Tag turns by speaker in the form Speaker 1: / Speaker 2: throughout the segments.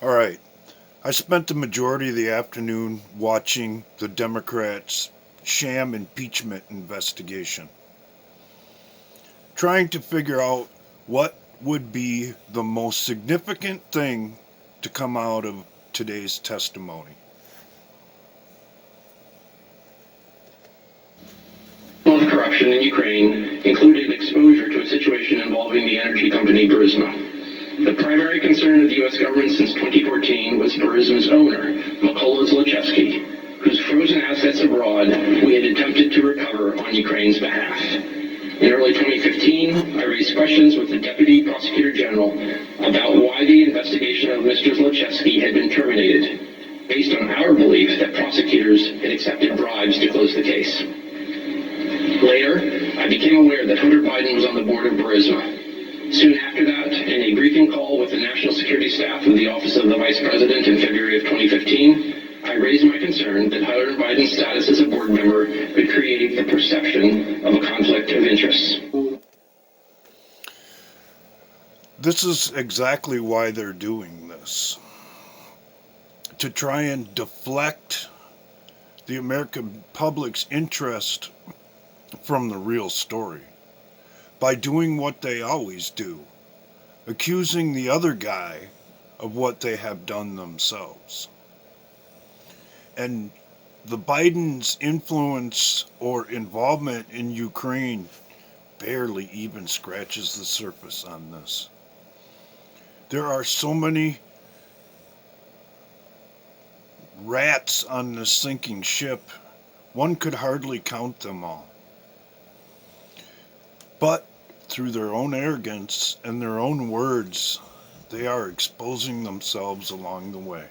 Speaker 1: All right. I spent the majority of the afternoon watching the Democrats' sham impeachment investigation, trying to figure out what would be the most significant thing to come out of today's testimony.
Speaker 2: Of corruption in Ukraine included exposure to a situation involving the energy company Burisma. The primary concern of the U.S. government since 2014 was Burisma's owner, Mykola Zlochevsky, whose frozen assets abroad we had attempted to recover on Ukraine's behalf. In early 2015, I raised questions with the Deputy Prosecutor General about why the investigation of Mr. Zlochevsky had been terminated, based on our belief that prosecutors had accepted bribes to close the case. Later, I became aware that Hunter Biden was on the board of Burisma. Soon after that, in a briefing call with the National Security Staff of the Office of the Vice President in February of 2015, I raised my concern that Hunter Biden's status as a board member could create the perception of a conflict of interest.
Speaker 1: This is exactly why they're doing this. To try and deflect the American public's interest from the real story by doing what they always do, accusing the other guy of what they have done themselves. And the Biden's influence or involvement in Ukraine barely even scratches the surface on this. There are so many rats on this sinking ship, one could hardly count them all. But through their own arrogance and their own words, they are exposing themselves along the way.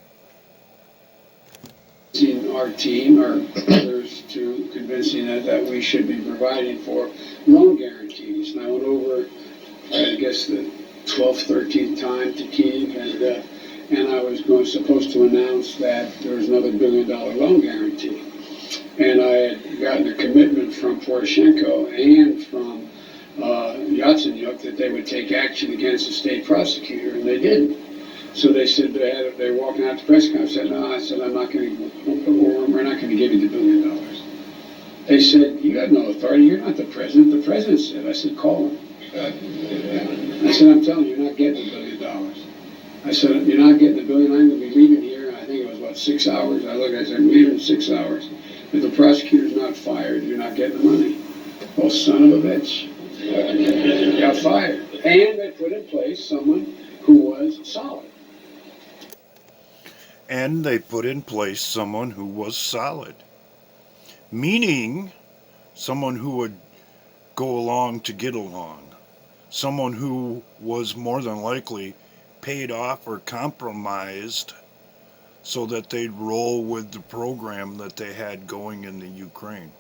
Speaker 3: Our team or others to convincing that we should be providing for loan guarantees. And I went over, I guess, the 12th, 13th time to Kiev, and I was supposed to announce that there was another $1 billion loan guarantee. And I had gotten a commitment from Poroshenko and from Yatsenyuk that they would take action against the state prosecutor, and they didn't. So they said they were walking out the press conference. I said, no, I'm not going to, we're not going to give you the $1 billion. They said, you have no authority. You're not the president. The president said. I said, call him. I said, I'm telling you, you're not getting $1 billion. I said, you're not getting $1 billion. I'm going to be leaving here. I think it was, 6 hours. I looked, I said, I'm leaving in 6 hours. If the prosecutor's not fired, you're not getting the money. Oh, son of a bitch. Got fired. And they put in place someone who was solid.
Speaker 1: And they put in place someone who was solid, meaning someone who would go along to get along, someone who was more than likely paid off or compromised so that they'd roll with the program that they had going in the Ukraine.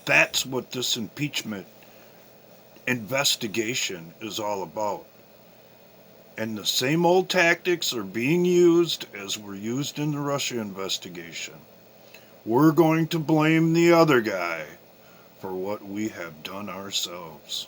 Speaker 1: That's what this impeachment investigation is all about. And the same old tactics are being used as were used in the Russia investigation. We're going to blame the other guy for what we have done ourselves.